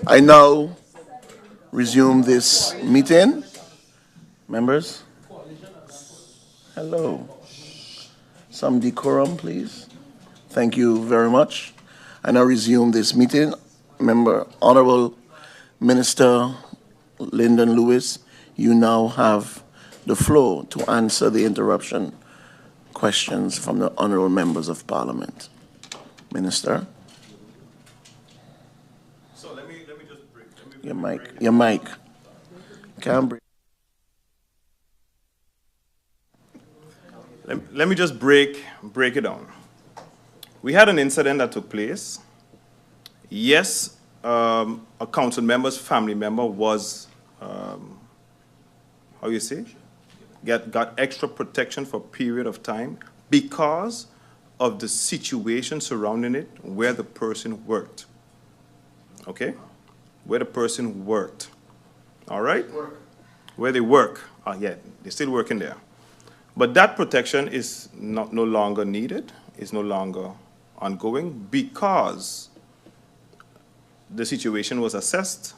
I now resume this meeting. Members, hello. Some decorum, please. Thank you very much. I now resume this meeting. Honorable Minister Lyndon Lewis, you now have the floor to answer the interruption questions from the honorable members of Parliament. Minister. So let me just break. Your mic. Can't break. Let me just break it down. We had an incident that took place. Yes, a council member's family member was, got extra protection for a period of time because of the situation surrounding it where the person worked. Okay? Where the person worked. All right? Where they work. Yeah, they're still working there. But that protection is no longer needed, is no longer ongoing because the situation was assessed,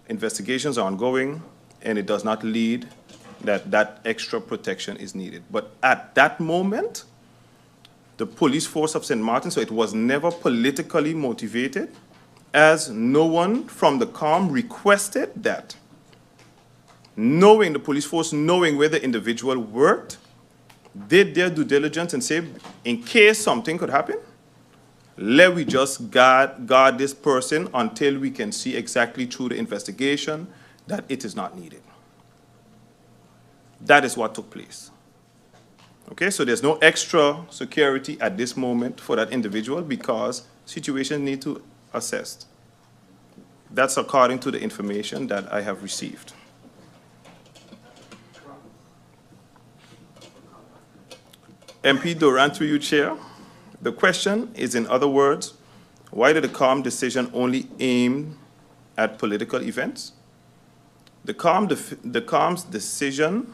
investigations are ongoing, and it does not lead that extra protection is needed. But at that moment, the police force of St. Maarten, so it was never politically motivated, as no one from the COM requested that. Knowing the police force, knowing where the individual worked, did their due diligence and say, in case something could happen, let we just guard this person until we can see exactly through the investigation that it is not needed. That is what took place. Okay, so there's no extra security at this moment for that individual because situations need to assessed. That's according to the information that I have received. MP Durant, through you, Chair. The question is, in other words, why did the COM decision only aim at political events? The COM's decision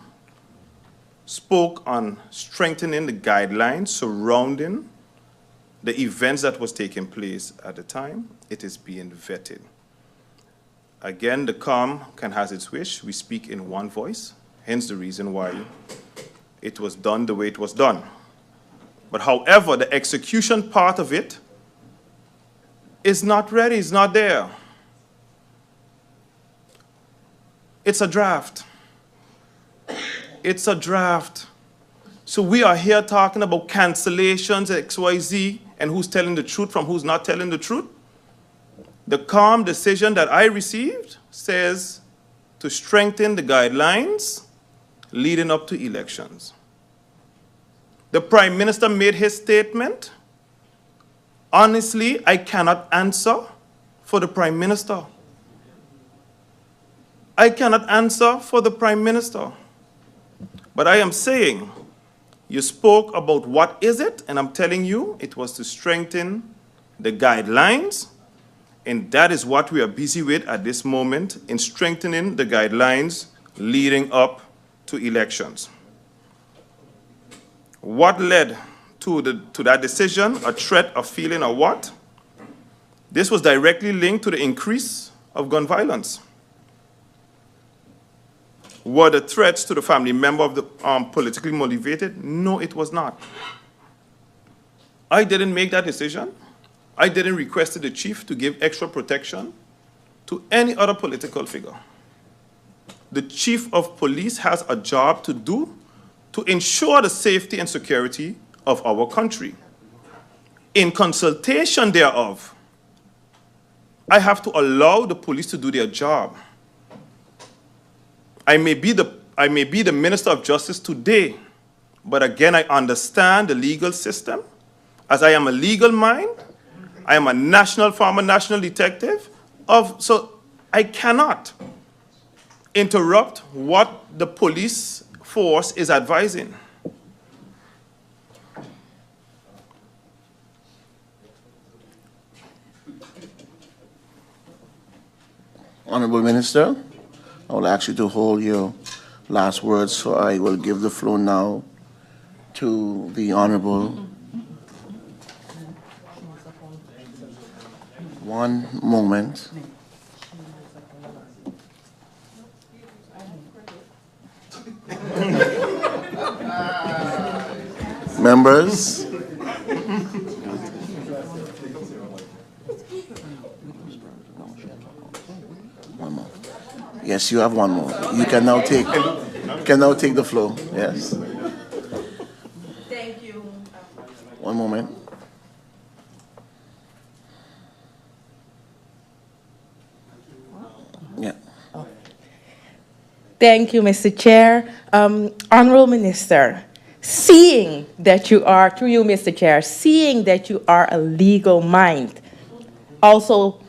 spoke on strengthening the guidelines surrounding the events that was taking place at the time. It is being vetted. Again, the COM can have its wish. We speak in one voice, hence the reason why it was done the way it was done. But however, the execution part of it is not ready, it's not there. It's a draft. It's a draft. So we are here talking about cancellations, XYZ, and who's telling the truth from who's not telling the truth. The COM decision that I received says to strengthen the guidelines leading up to elections. The Prime Minister made his statement. Honestly, I cannot answer for the Prime Minister. I cannot answer for the Prime Minister. But I am saying, you spoke about what is it, and I'm telling you it was to strengthen the guidelines, and that is what we are busy with at this moment in strengthening the guidelines leading up to elections. What led to that decision? A threat, a feeling, or what? This was directly linked to the increase of gun violence. Were the threats to the family member of the politically motivated? No, it was not. I didn't make that decision. I didn't request the chief to give extra protection to any other political figure. The chief of police has a job to do to ensure the safety and security of our country. In consultation thereof, I have to allow the police to do their job. I may be the Minister of Justice today, but again, I understand the legal system. As I am a legal mind, I am a national detective, so I cannot interrupt what the police force is advising. Honorable Minister, I will ask you to hold your last words, so I will give the floor now to the Honorable One moment. Members, one more. Yes, you have one more. You can now take the floor. Yes. Thank you. One moment. Yeah. Thank you, Mr. Chair. Honorable Minister, seeing that you are, through you, Mr. Chair, seeing that you are a legal mind, also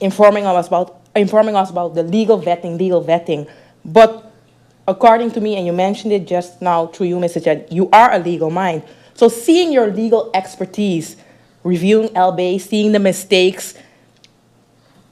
informing us about the legal vetting. But according to me, and you mentioned it just now through you, Mr. Chair, you are a legal mind. So seeing your legal expertise, reviewing LBA, seeing the mistakes,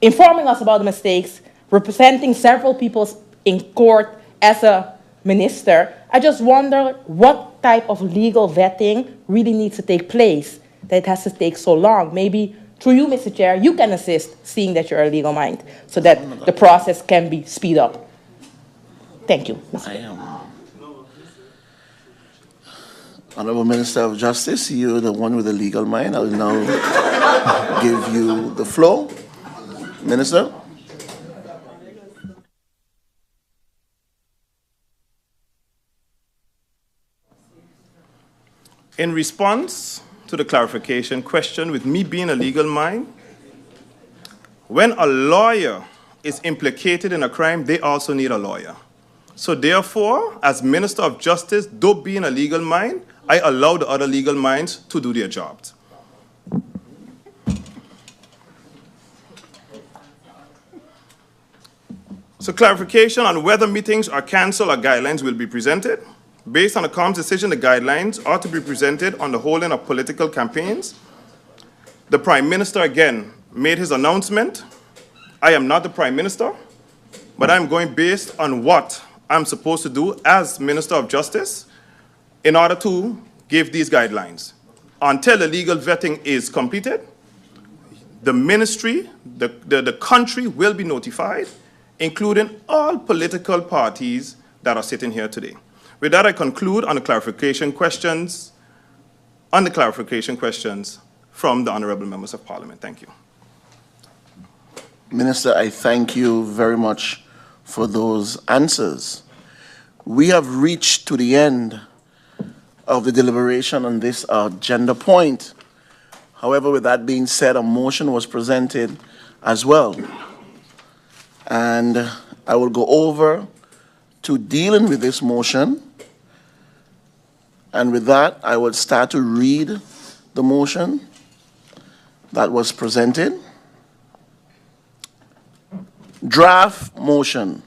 informing us about the mistakes, representing several people in court as a minister, I just wonder what type of legal vetting really needs to take place that it has to take so long. Maybe through you, Mr. Chair, you can assist, seeing that you're a legal mind, so that the process can be speed up. Thank you, Mr. Chair. Honorable Minister of Justice, you're the one with the legal mind. I will now give you the floor. Minister. In response to the clarification question, with me being a legal mind, when a lawyer is implicated in a crime, they also need a lawyer. So therefore, as Minister of Justice, though being a legal mind, I allow the other legal minds to do their jobs. So clarification on whether meetings are canceled or guidelines will be presented. Based on the COM's decision, the guidelines are to be presented on the holding of political campaigns. The Prime Minister, again, made his announcement. I am not the Prime Minister, but I'm going based on what I'm supposed to do as Minister of Justice in order to give these guidelines. Until the legal vetting is completed, the ministry, the country will be notified, including all political parties that are sitting here today. With that, I conclude on the clarification questions, from the honorable members of Parliament. Thank you. Minister, I thank you very much for those answers. We have reached to the end of the deliberation on this agenda point. However, with that being said, a motion was presented as well. And I will go over to dealing with this motion. And with that, I will start to read the motion that was presented. Draft motion.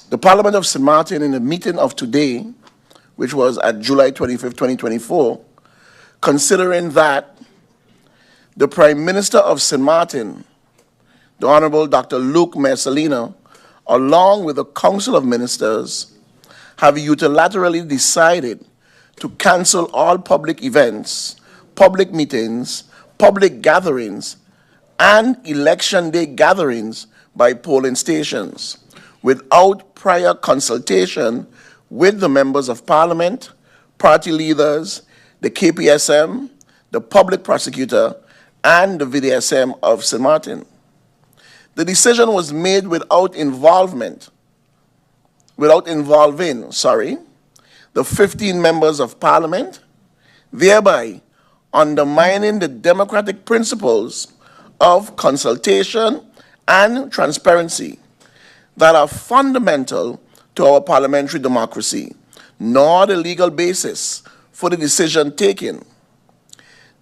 The Parliament of St. Maarten, in the meeting of today, which was at July 25th, 2024, considering that the Prime Minister of St. Maarten, the Honorable Dr. Luke Mercelina, along with the Council of Ministers, have unilaterally decided to cancel all public events, public meetings, public gatherings, and election day gatherings by polling stations without prior consultation with the members of Parliament, party leaders, the KPSM, the public prosecutor, and the VDSM of St. Maarten. The decision was made without involving, the 15 members of Parliament, thereby undermining the democratic principles of consultation and transparency that are fundamental to our parliamentary democracy, nor the legal basis for the decision taken.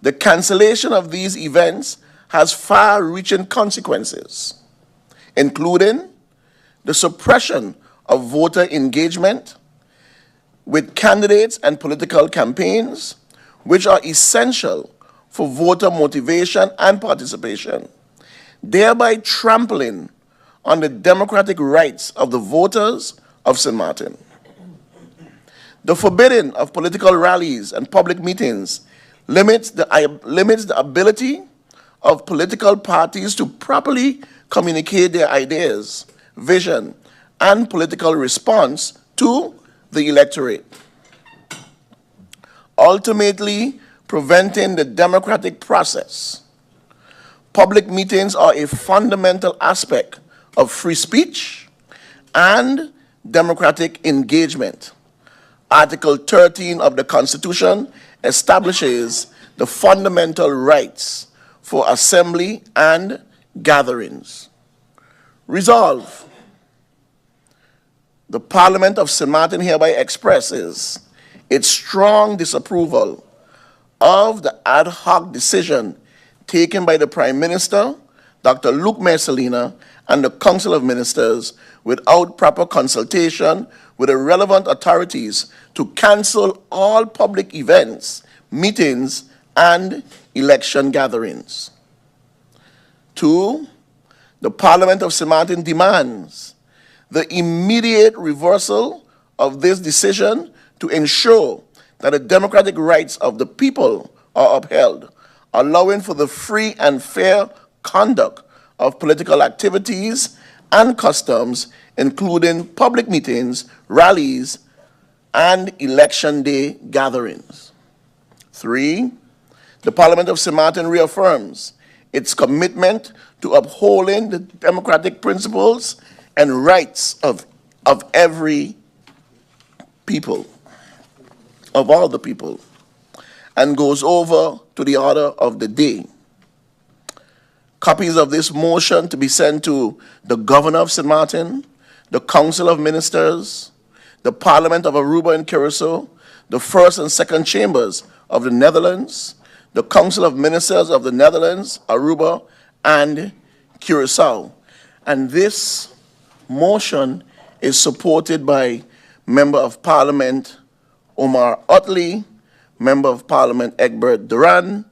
The cancellation of these events has far-reaching consequences, including the suppression of voter engagement with candidates and political campaigns, which are essential for voter motivation and participation, thereby trampling on the democratic rights of the voters of St. Maarten. The forbidding of political rallies and public meetings limits the ability of political parties to properly communicate their ideas, vision, and political response to the electorate, ultimately preventing the democratic process. Public meetings are a fundamental aspect of free speech and democratic engagement. Article 13 of the Constitution establishes the fundamental rights for assembly and gatherings. Resolve. The Parliament of St. Maarten hereby expresses its strong disapproval of the ad hoc decision taken by the Prime Minister, Dr. Luc Mercelina, and the Council of Ministers without proper consultation with the relevant authorities to cancel all public events, meetings, and election gatherings. 2, the Parliament of St. Maarten demands the immediate reversal of this decision to ensure that the democratic rights of the people are upheld, allowing for the free and fair conduct of political activities and customs, including public meetings, rallies, and election day gatherings. 3, the Parliament of St. Maarten reaffirms its commitment to upholding the democratic principles and rights of every people, of all the people, and goes over to the order of the day. Copies of this motion to be sent to the Governor of St. Maarten, the Council of Ministers, the Parliament of Aruba and Curacao, the First and Second Chambers of the Netherlands, the Council of Ministers of the Netherlands, Aruba, and Curacao. And this motion is supported by Member of Parliament Omar Otley, Member of Parliament Egbert Duran,